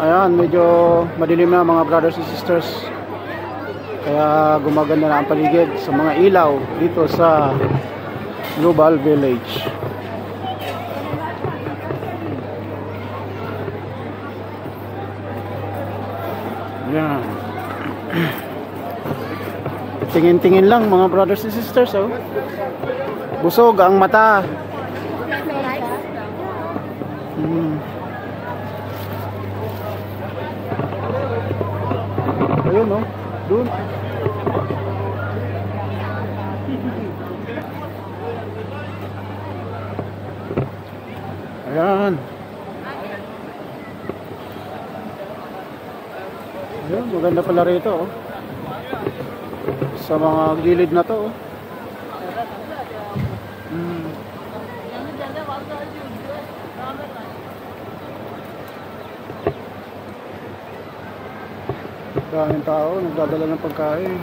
Ayan, medyo madilim na mga brothers and sisters. Kaya gumaganda na ang paligid sa mga ilaw dito sa Global Village. Ayan. Tingin-tingin lang mga brothers and sisters, oh. Busog ang mata. Ayun, no? Doon. Ayan. Ayun, maganda pala rito, oh. Sa mga gilid na to, oh. Daming tao, nagdadala ng pagkain.